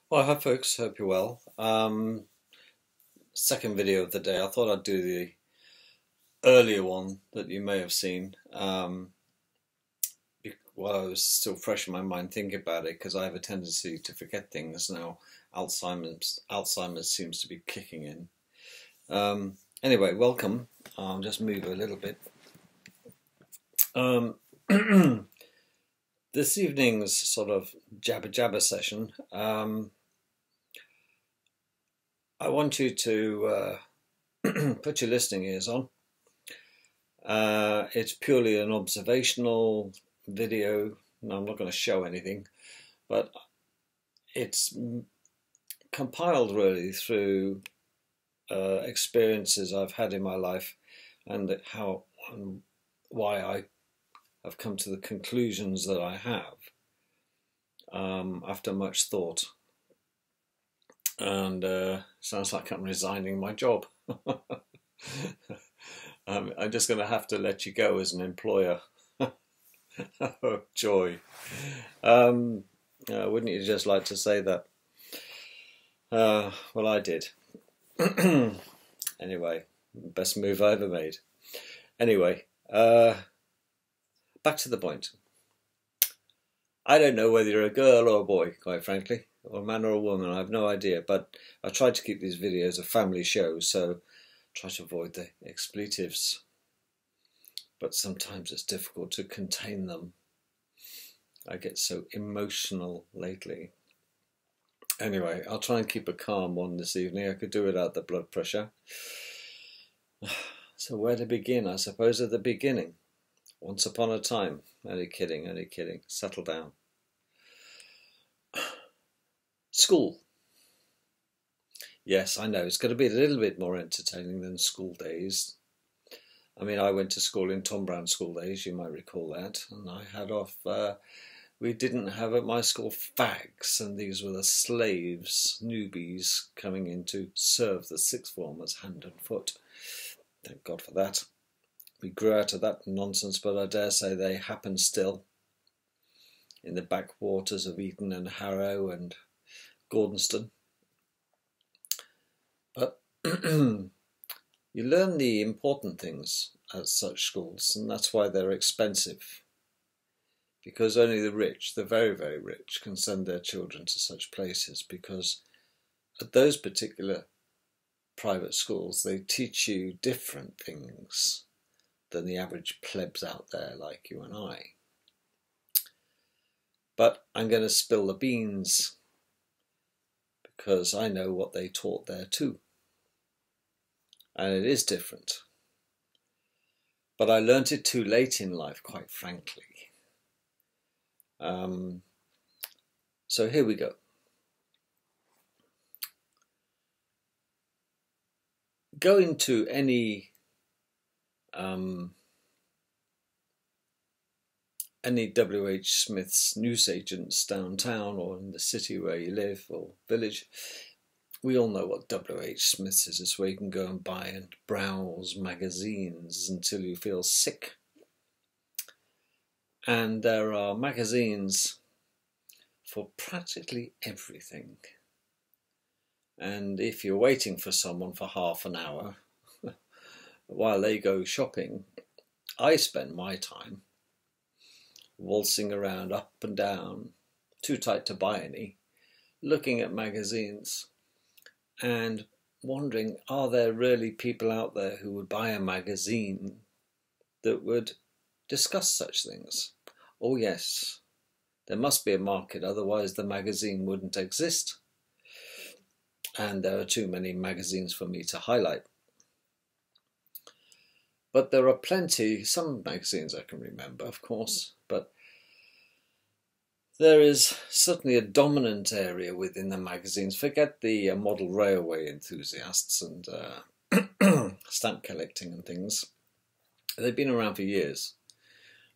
Well, hi folks, hope you're well. Second video of the day. I thought I'd do the earlier one that you may have seen while I was still fresh in my mind thinking about it, because I have a tendency to forget things now. Alzheimer's seems to be kicking in. Anyway, welcome. I'll just move a little bit. This evening's sort of jabber jabber session. I want you to put your listening ears on. It's purely an observational video. No, I'm not going to show anything, but it's compiled really through experiences I've had in my life and how and why I have come to the conclusions that I have after much thought. And sounds like I'm resigning my job. I'm just going to have to let you go as an employer. Oh, joy. Wouldn't you just like to say that? Well, I did. Anyway, best move I ever made. Anyway, back to the point. I don't know whether you're a girl or a boy, quite frankly, or a man or a woman. I have no idea, but I try to keep these videos a family show, so try to avoid the expletives. But sometimes it's difficult to contain them. I get so emotional lately. Anyway, I'll try and keep a calm one this evening. I could do without the blood pressure. So where to begin? I suppose at the beginning. Once upon a time. Only kidding, only kidding. Settle down. School. Yes, I know, it's going to be a little bit more entertaining than school days. I mean, I went to school in Tom Brown school days, you might recall that, and I had off, we didn't have at my school fags, and these were the slaves, newbies, coming in to serve the sixth formers hand and foot. Thank God for that. We grew out of that nonsense, but I dare say they happen still in the backwaters of Eton and Harrow and Gordonston. But you learn the important things at such schools, and that's why they're expensive. Because only the rich, the very, very rich, can send their children to such places, because at those particular private schools, they teach you different things than the average plebs out there like you and I. But I'm going to spill the beans, because I know what they taught there too. And it is different. But I learnt it too late in life, quite frankly. So here we go. Go into any W.H. Smith's newsagents downtown or in the city where you live or village. We all know what W.H. Smith's is. It's where you can go and buy and browse magazines until you feel sick. And there are magazines for practically everything. And if you're waiting for someone for half an hour while they go shopping, I spend my time waltzing around up and down, too tight to buy any, looking at magazines and wondering, are there really people out there who would buy a magazine that would discuss such things? Oh yes, there must be a market, otherwise the magazine wouldn't exist. And there are too many magazines for me to highlight. But there are plenty, some magazines I can remember, of course, but there is certainly a dominant area within the magazines. Forget the model railway enthusiasts and stamp collecting and things. They've been around for years.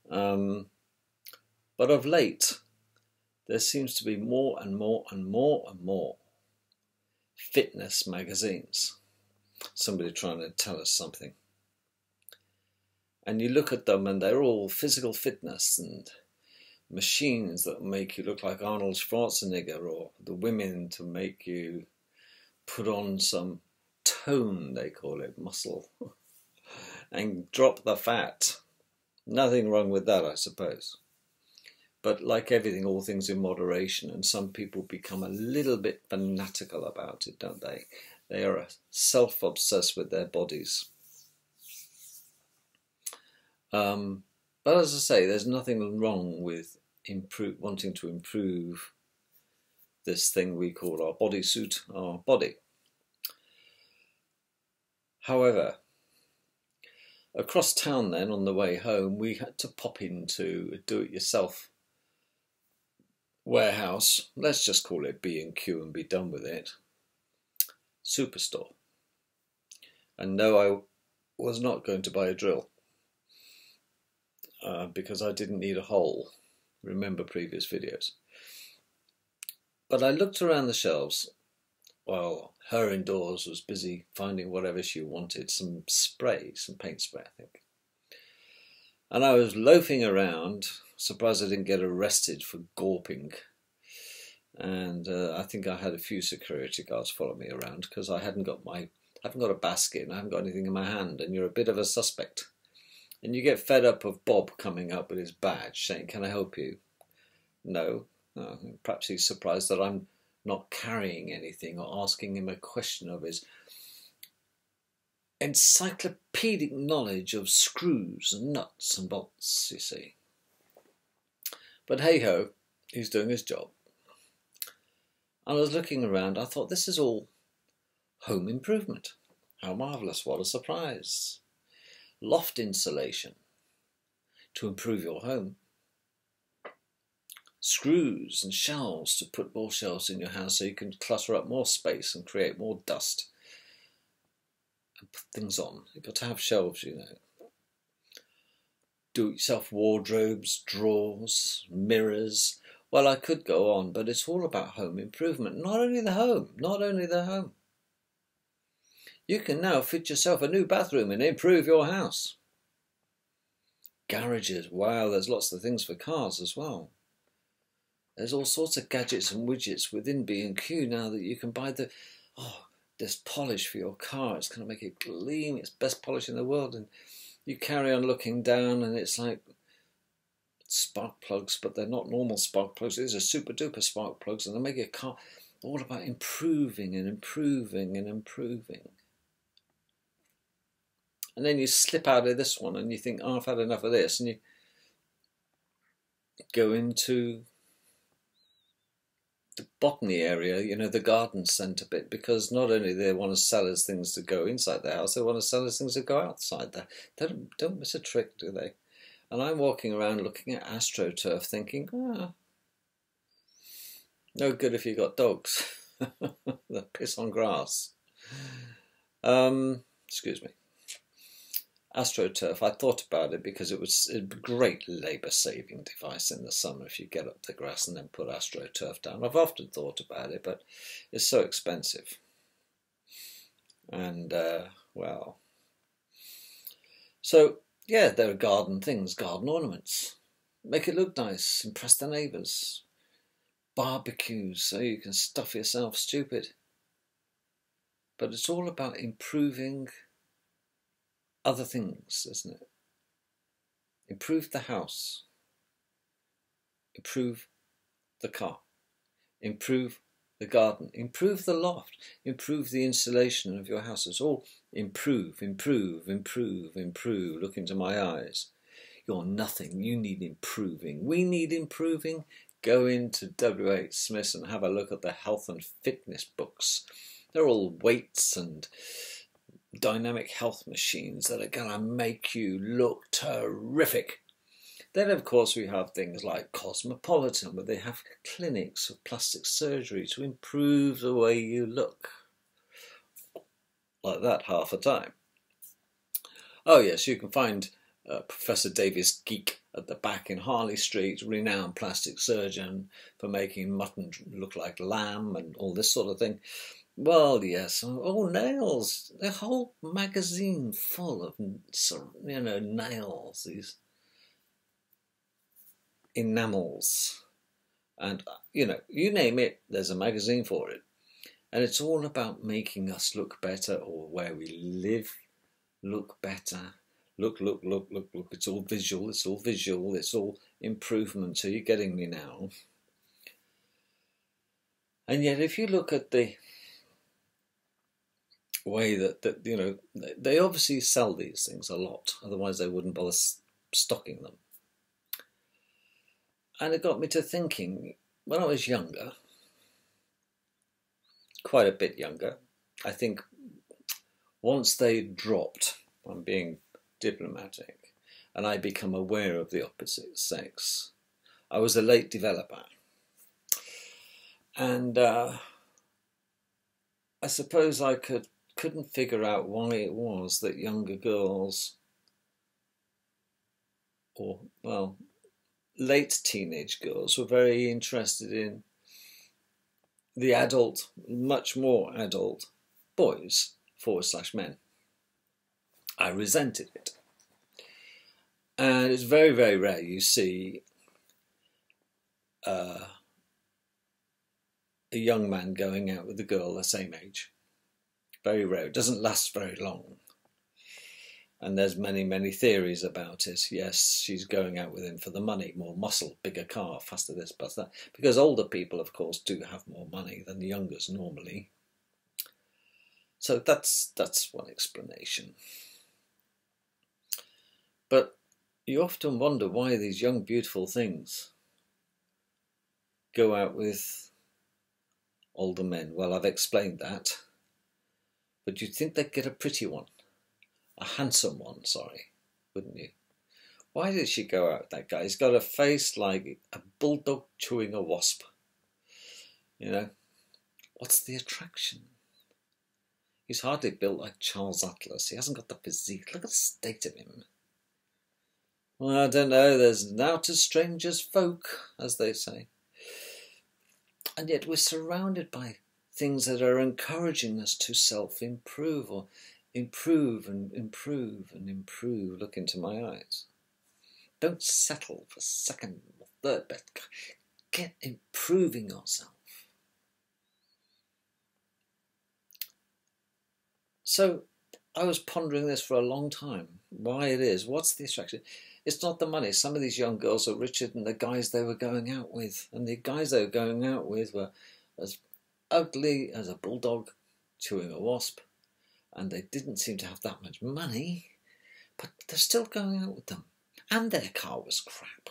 But of late, there seems to be more and more and more and more fitness magazines. Somebody trying to tell us something. And you look at them and they're all physical fitness and machines that make you look like Arnold Schwarzenegger, or the women to make you put on some tone, they call it, muscle, and drop the fat. Nothing wrong with that, I suppose. But like everything, all things in moderation, and some people become a little bit fanatical about it, don't they? They are self-obsessed with their bodies. But as I say, there's nothing wrong with wanting to improve this thing we call our bodysuit, our body. However, across town then, on the way home, we had to pop into a do-it-yourself warehouse. Let's just call it B&Q and be done with it. Superstore. And no, I was not going to buy a drill because I didn't need a hole. Remember previous videos. But I looked around the shelves while her indoors was busy finding whatever she wanted, some spray, some paint spray, I think. And I was loafing around, surprised I didn't get arrested for gawping. And I think I had a few security guards follow me around because I haven't got a basket and I haven't got anything in my hand, and you're a bit of a suspect. And you get fed up of Bob coming up with his badge saying, "Can I help you?" No. Perhaps he's surprised that I'm not carrying anything, or asking him a question of his encyclopedic knowledge of screws and nuts and bolts, you see. But hey-ho, he's doing his job. I was looking around, I thought, this is all home improvement. How marvellous, what a surprise. Loft insulation to improve your home. Screws and shelves to put more shelves in your house so you can clutter up more space and create more dust and put things on. You've got to have shelves, you know. Do-it-yourself wardrobes, drawers, mirrors. Well, I could go on, but it's all about home improvement. Not only the home, not only the home. You can now fit yourself a new bathroom and improve your house. Garages, wow, there's lots of things for cars as well. There's all sorts of gadgets and widgets within B&Q now that you can buy this polish for your car. It's going to make it gleam. It's best polish in the world. And you carry on looking down and it's like spark plugs, but they're not normal spark plugs. These are super duper spark plugs, and they make your car all about improving and improving and improving. And then you slip out of this one and you think, oh, I've had enough of this. And you go into the botany area, you know, the garden centre bit, because not only they want to sell us things to go inside the house, they want to sell us things to go outside there. They don't miss a trick, do they? And I'm walking around looking at AstroTurf thinking, no good if you got dogs that piss on grass. Excuse me. AstroTurf, I thought about it because it was a great labour-saving device in the summer if you get up the grass and then put AstroTurf down. I've often thought about it, but it's so expensive. And, well... So, yeah, there are garden things, garden ornaments. Make it look nice, impress the neighbours. Barbecues, so you can stuff yourself stupid. But it's all about improving other things, isn't it? Improve the house. Improve the car. Improve the garden. Improve the loft. Improve the insulation of your house. It's all improve, improve, improve, improve. Look into my eyes. You're nothing. You need improving. We need improving. Go into W.H. Smith's and have a look at the health and fitness books. They're all weights and dynamic health machines that are going to make you look terrific. Then, of course, we have things like Cosmopolitan, where they have clinics of plastic surgery to improve the way you look. Like that half the time. Oh, yes, you can find Professor Davis Geek at the back in Harley Street, renowned plastic surgeon for making mutton look like lamb and all this sort of thing. Well, yes. Oh, nails. A whole magazine full of, you know, nails. These enamels, and you know, you name it, there's a magazine for it. And it's all about making us look better, or where we live look better. Look. It's all visual, it's all improvement. So you're getting me now. And yet if you look at the way that you know, they obviously sell these things a lot, otherwise they wouldn't bother stocking them. And it got me to thinking, when I was younger, quite a bit younger, I think once they dropped, I'm being diplomatic, and I become aware of the opposite sex, I was a late developer. And I suppose I couldn't figure out why it was that younger girls, or, well, late teenage girls, were very interested in the adult, much more adult boys / men. I resented it. And it's very, very rare you see a young man going out with a girl the same age. Very rare. It doesn't last very long. And there's many, many theories about it. Yes, she's going out with him for the money, more muscle, bigger car, faster this, faster that. Because older people, of course, do have more money than the youngers normally. So that's one explanation. But you often wonder why these young, beautiful things go out with older men. Well, I've explained that. But you'd think they'd get a pretty one. A handsome one, sorry, wouldn't you? Why did she go out with that guy? He's got a face like a bulldog chewing a wasp. You know, what's the attraction? He's hardly built like Charles Atlas. He hasn't got the physique. Look at the state of him. Well, I don't know. There's now to strangers folk, as they say. And yet we're surrounded by things that are encouraging us to self-improve, or improve and improve and improve. Look into my eyes. Don't settle for second or third best. Get improving yourself. So I was pondering this for a long time. Why it is. What's the attraction? It's not the money. Some of these young girls are richer than the guys they were going out with. And the guys they were going out with were as ugly as a bulldog chewing a wasp. And they didn't seem to have that much money. But they're still going out with them. And their car was crap.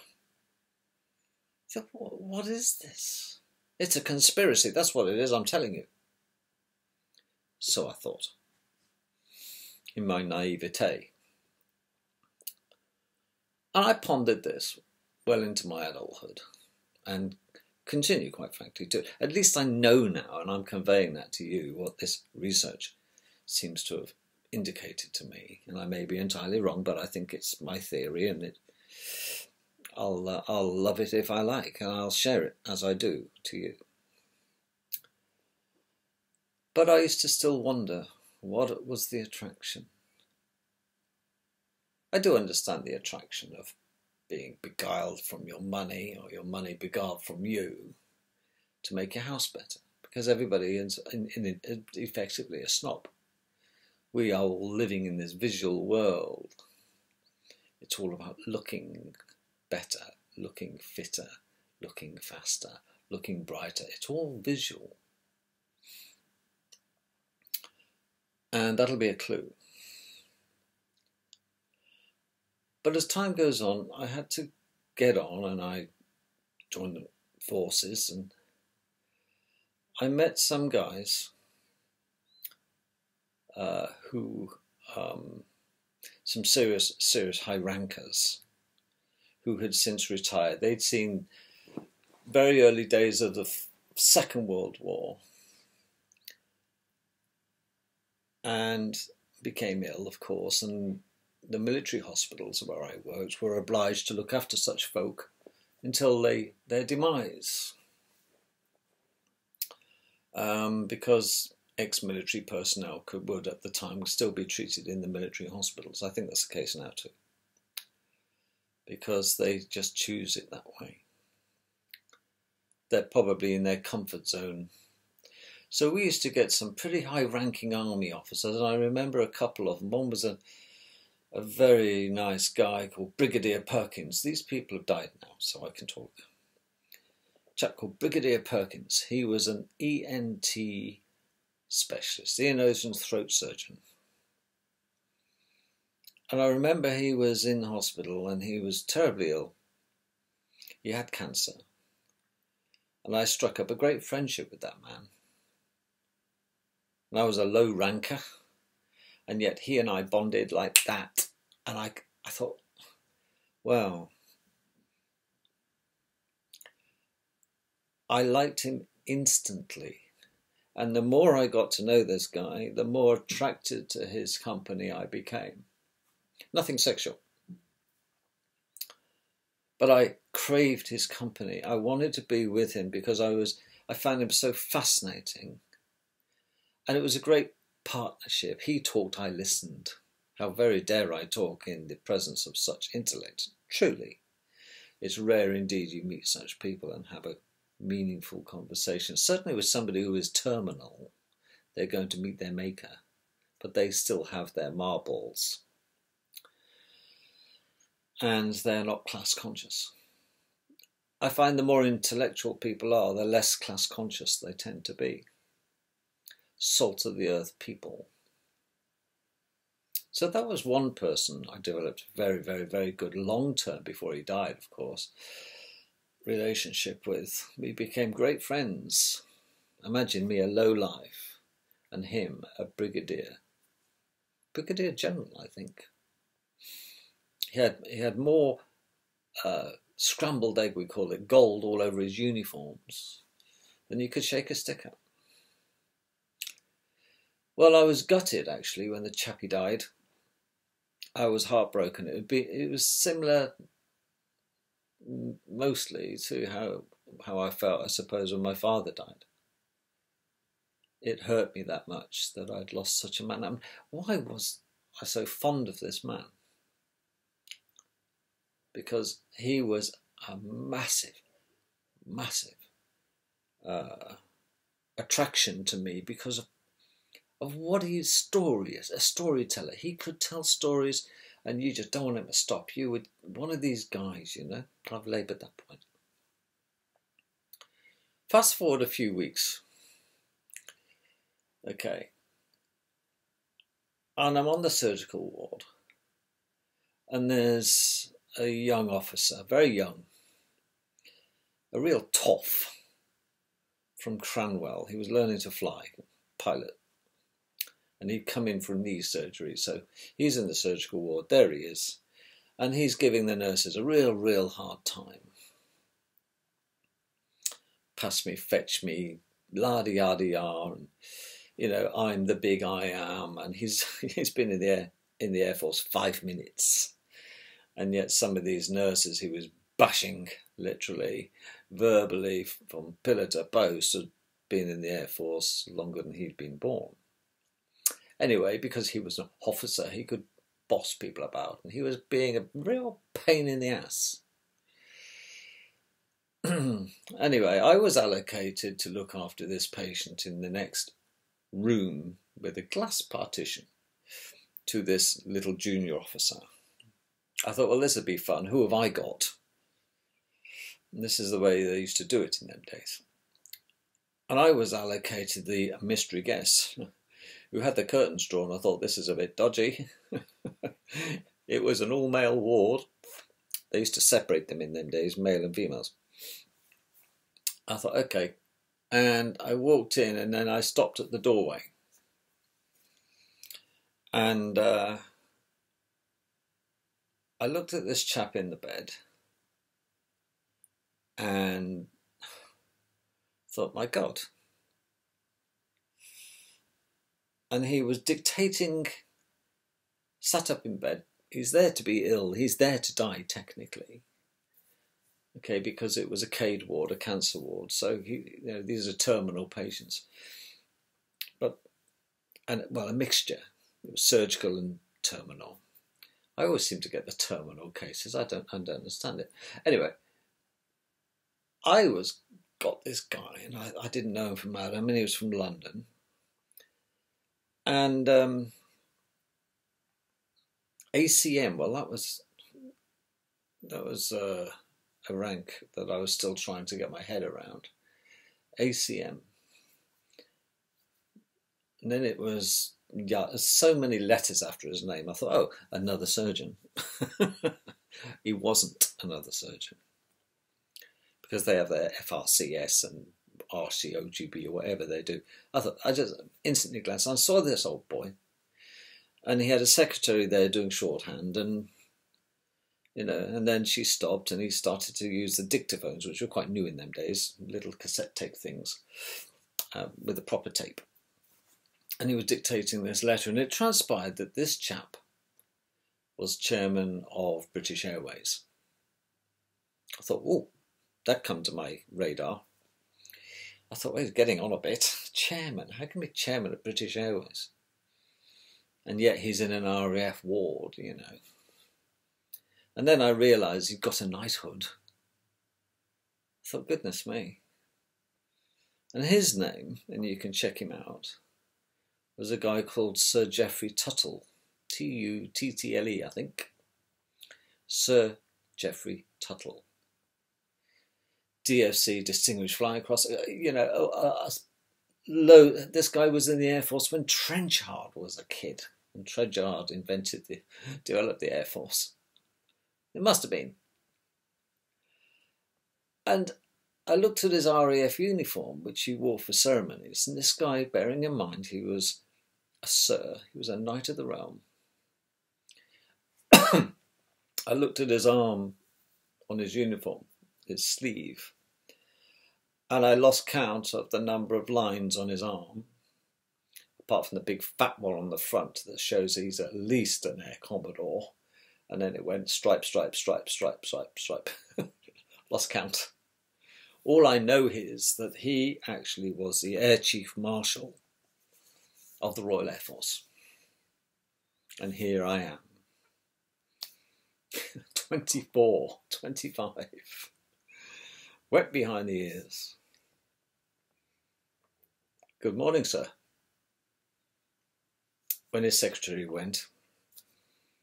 So what is this? It's a conspiracy. That's what it is, I'm telling you. So I thought, in my naivete. And I pondered this well into my adulthood, and continue, quite frankly, to. At least I know now, and I'm conveying that to you, what this research seems to have indicated to me. And I may be entirely wrong, but I think it's my theory, and I'll love it if I like, and I'll share it as I do to you. But I used to still wonder, what was the attraction? I do understand the attraction of being beguiled from your money, or your money beguiled from you, to make your house better, because everybody is effectively a snob. We are all living in this visual world. It's all about looking better, looking fitter, looking faster, looking brighter. It's all visual. And that'll be a clue. But as time goes on, I had to get on, and I joined the forces, and I met some guys some serious high rankers who had since retired. They'd seen very early days of the Second World War and became ill, of course, and the military hospitals where I worked were obliged to look after such folk until their demise, because ex-military personnel would at the time still be treated in the military hospitals. I think that's the case now too. because they just choose it that way. They're probably in their comfort zone. So we used to get some pretty high-ranking army officers, and I remember a couple of them. One was a very nice guy called Brigadier Perkins. These people have died now, so I can talk. A chap called Brigadier Perkins. He was an ENT specialist, ear, nose and throat surgeon. And I remember he was in hospital and he was terribly ill. He had cancer. And I struck up a great friendship with that man. And I was a low ranker, and yet he and I bonded like that. And I thought, well, I liked him instantly. And the more I got to know this guy, the more attracted to his company I became. Nothing sexual. But I craved his company. I wanted to be with him because I found him so fascinating. And it was a great partnership. He talked, I listened. How very dare I talk in the presence of such intellect. Truly, it's rare indeed you meet such people and have a meaningful conversation. Certainly with somebody who is terminal, they're going to meet their maker, but they still have their marbles. And they're not class conscious. I find the more intellectual people are, the less class conscious they tend to be. Salt of the earth people. So that was one person I developed very, very, very good long-term, before he died, of course, relationship with. We became great friends. Imagine me a lowlife and him a brigadier general, I think. He had more scrambled egg, we call it, gold all over his uniforms than you could shake a stick at. Well, I was gutted actually when the chappie died. I was heartbroken. It was similar mostly to how I felt, I suppose, when my father died. It hurt me that much that I'd lost such a man. I mean, why was I so fond of this man? Because he was a massive, massive attraction to me because of what his story is, a storyteller. He could tell stories and you just don't want him to stop. You would, one of these guys, you know. I've laboured that point. Fast forward a few weeks. Okay. And I'm on the surgical ward. And there's a young officer, very young, a real toff from Cranwell. He was learning to fly, pilot. And he'd come in for knee surgery. So he's in the surgical ward. There he is. And he's giving the nurses a real hard time. Pass me, fetch me, la-di-ya-di-ya. And, you know, I'm the big I am. And he's been in the Air Force 5 minutes. And yet some of these nurses he was bashing, literally, verbally, from pillar to post, had been in the Air Force longer than he'd been born. Anyway, because he was an officer, he could boss people about, and he was being a real pain in the ass. Anyway, I was allocated to look after this patient in the next room with a glass partition to this little junior officer. I thought, well, this would be fun. Who have I got? And this is the way they used to do it in them days. And I was allocated the mystery guest who had the curtains drawn. I thought, this is a bit dodgy. It was an all-male ward. They used to separate them in them days, male and females. I thought, okay. And I walked in and then I stopped at the doorway. And I looked at this chap in the bed and thought, my God. And he was dictating, sat up in bed. He's there to be ill. He's there to die, technically. Okay, because it was a CADE ward, a cancer ward. So, these are terminal patients. But, a mixture. It was surgical and terminal. I always seem to get the terminal cases. I don't understand it. Anyway, got this guy, and I didn't know him from Adam, and he was from London. And ACM, well, that was a rank that I was still trying to get my head around. ACM. And then it was, so many letters after his name. I thought, oh, another surgeon. He wasn't another surgeon. Because they have their FRCS and RCOGB or whatever they do. I just instantly glanced. I saw this old boy. And he had a secretary there doing shorthand, and and then she stopped and he started to use the dictaphones, which were quite new in them days, little cassette tape things with the proper tape. And he was dictating this letter, and it transpired that this chap was chairman of British Airways. I thought, oh, that come to my radar. I thought, well, he's getting on a bit. Chairman, how can he be chairman of British Airways? And yet he's in an RAF ward, And then I realised he'd got a knighthood. I thought, goodness me. And his name, and you can check him out, was a guy called Sir Geoffrey Tuttle. Tuttle, I think. Sir Geoffrey Tuttle. DFC, Distinguished Flying Cross. This guy was in the Air Force when Trenchard was a kid. And Trenchard developed the Air Force. It must have been. And I looked at his RAF uniform, which he wore for ceremonies, and this guy, bearing in mind he was a Sir, he was a Knight of the Realm. I looked at his arm on his uniform, his sleeve, and I lost count of the number of lines on his arm, apart from the big fat one on the front that shows he's at least an Air Commodore. And then it went stripe, stripe, stripe, stripe, stripe, stripe. Lost count. All I know is that he actually was the Air Chief Marshal of the Royal Air Force. And here I am. 24, 25. Wet behind the ears. Good morning, sir. When his secretary went,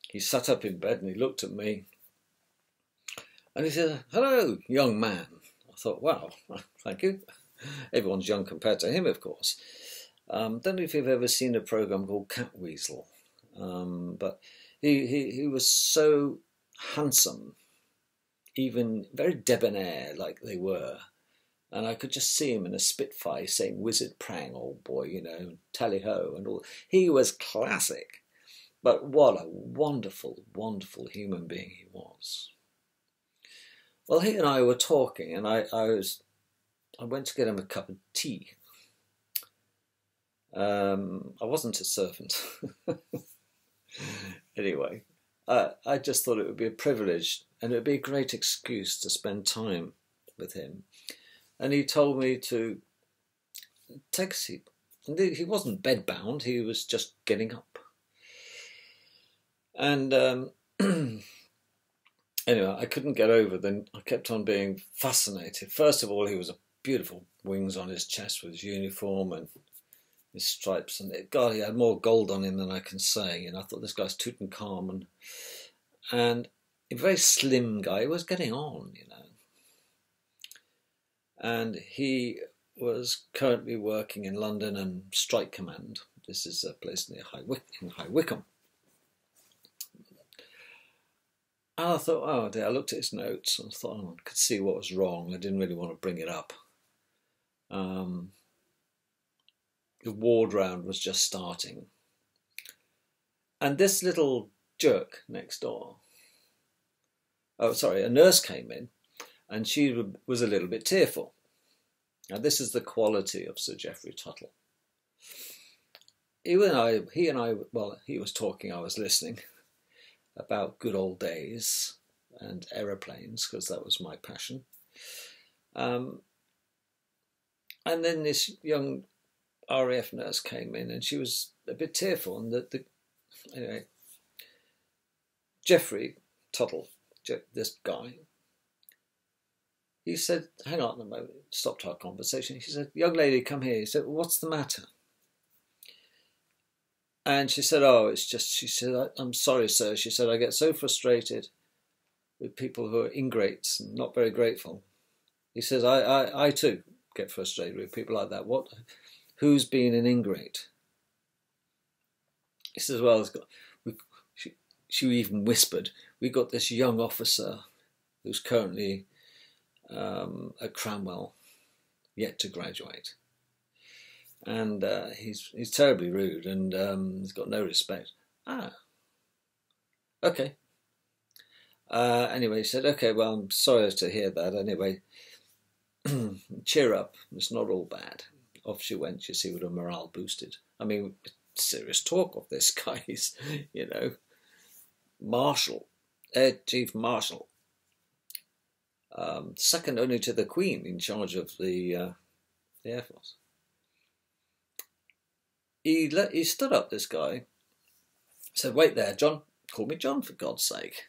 he sat up in bed and he looked at me and he said, hello, young man. I thought, wow, thank you. Everyone's young compared to him, of course. Don't know if you've ever seen a program called Catweasel, but he was so handsome, even very debonair like they were. And I could just see him in a Spitfire saying, "Wizard Prang, old boy," tally-ho and all. He was classic. But what a wonderful, wonderful human being he was. Well, he and I were talking, and I went to get him a cup of tea. I wasn't a servant. Anyway, I just thought it would be a privilege, and it would be a great excuse to spend time with him. And he told me to take a seat. And he wasn't bedbound, he was just getting up. And anyway, I couldn't get over then. I kept on being fascinated. First of all, he was a beautiful wings on his chest with his uniform and his stripes. And God, he had more gold on him than I can say. And I thought, this guy's Tutankhamun. And a very slim guy. He was getting on, And he was currently working in London and Strike Command. This is a place near High Wycombe. And I thought, oh dear, I looked at his notes and I thought, I could see what was wrong. I didn't really want to bring it up. The ward round was just starting. And this little jerk next door, a nurse came in and she was a little bit tearful. Now this is the quality of Sir Geoffrey Tuttle. He and I, he was talking, I was listening, about good old days and aeroplanes, because that was my passion. And then this young RAF nurse came in and she was a bit tearful, and anyway, Geoffrey Tuttle, this guy, he said, hang on a moment, stopped our conversation. He said, young lady, come here. He said, what's the matter? And she said, oh, it's just, she said, I'm sorry, sir. She said, I get so frustrated with people who are ingrates and not very grateful. He says, I too get frustrated with people like that. Who's been an ingrate? He says, well, she even whispered, we got this young officer who's currently at Cranwell, yet to graduate. And he's terribly rude and he's got no respect. Ah, okay. Anyway, he said, okay, well, I'm sorry to hear that. Anyway, cheer up. It's not all bad. Off she went, you see, with her morale boosted. I mean, serious talk of this guy. He's, you know, Marshal, Air Chief Marshal. Second only to the Queen in charge of the Air Force. He stood up, this guy, said, wait there, John. Call me John, for God's sake.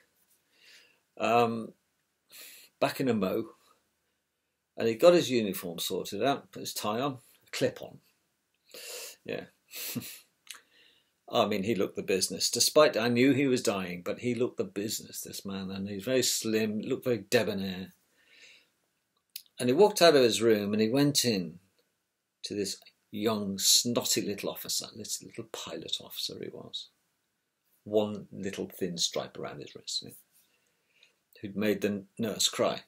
Back in a mo. And he got his uniform sorted out, put his tie on, a clip on. Yeah. I mean, he looked the business. Despite, I knew he was dying, but he looked the business, this man. And he's very slim, looked very debonair. And he walked out of his room and he went in to this young, snotty little officer, this little pilot officer he was. One little thin stripe around his wrist, yeah, who'd made the nurse cry.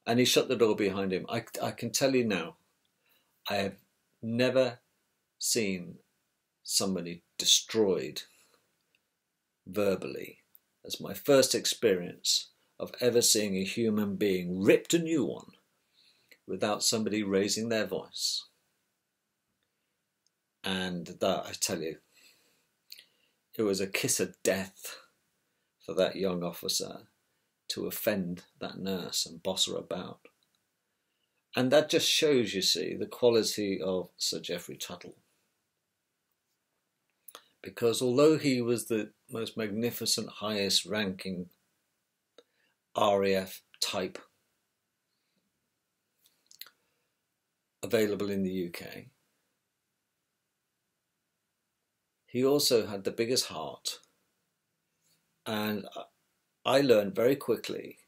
And he shut the door behind him. I can tell you now, I have never seen somebody destroyed verbally as my first experience of ever seeing a human being ripped a new one without somebody raising their voice. And that, I tell you, it was a kiss of death for that young officer to offend that nurse and boss her about. And that just shows, you see, the quality of Sir Geoffrey Tuttle. Because although he was the most magnificent, highest ranking RAF type available in the UK, he also had the biggest heart. And I learned very quickly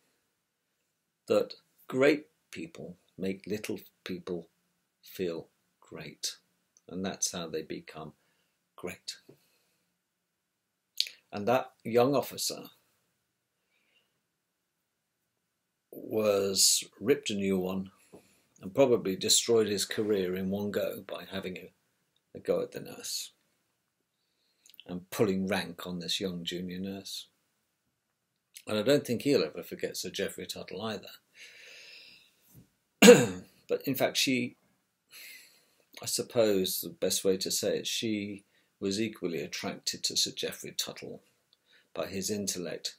that great people make little people feel great. And that's how they become great. And that young officer was ripped a new one and probably destroyed his career in one go by having a go at the nurse and pulling rank on this young junior nurse. And I don't think he'll ever forget Sir Geoffrey Tuttle either. But in fact, I suppose the best way to say it, she was equally attracted to Sir Geoffrey Tuttle by his intellect.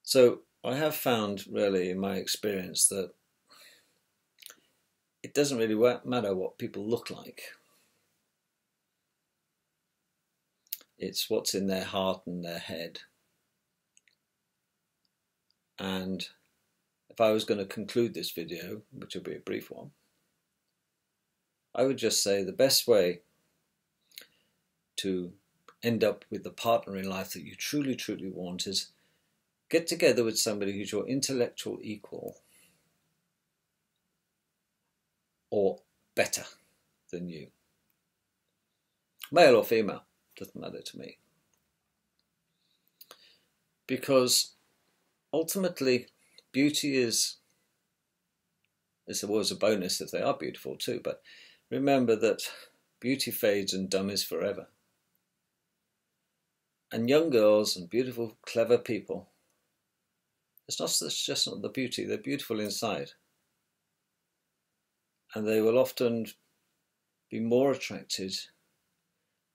So I have found, really, in my experience, that it doesn't really matter what people look like. It's what's in their heart and their head. And if I was going to conclude this video, which will be a brief one, I would just say the best way to end up with the partner in life that you truly, truly want is get together with somebody who's your intellectual equal or better than you. Male or female, doesn't matter to me. Because ultimately, beauty is always a bonus if they are beautiful too, but remember that beauty fades and dumb is forever. And young girls and beautiful, clever people, it's just not the beauty, they're beautiful inside. And they will often be more attracted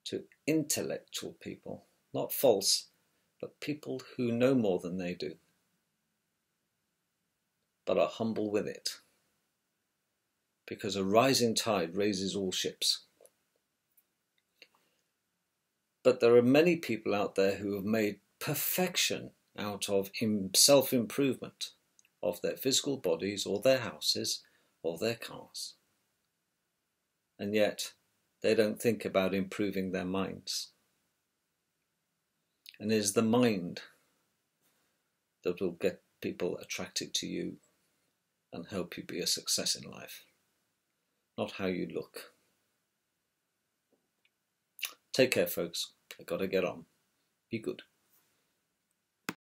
to intellectual people, not false, but people who know more than they do, but are humble with it. Because a rising tide raises all ships. But there are many people out there who have made perfection out of self-improvement of their physical bodies or their houses or their cars. And yet they don't think about improving their minds. And it is the mind that will get people attracted to you and help you be a success in life, not how you look. Take care, folks. I've got to get on. Be good.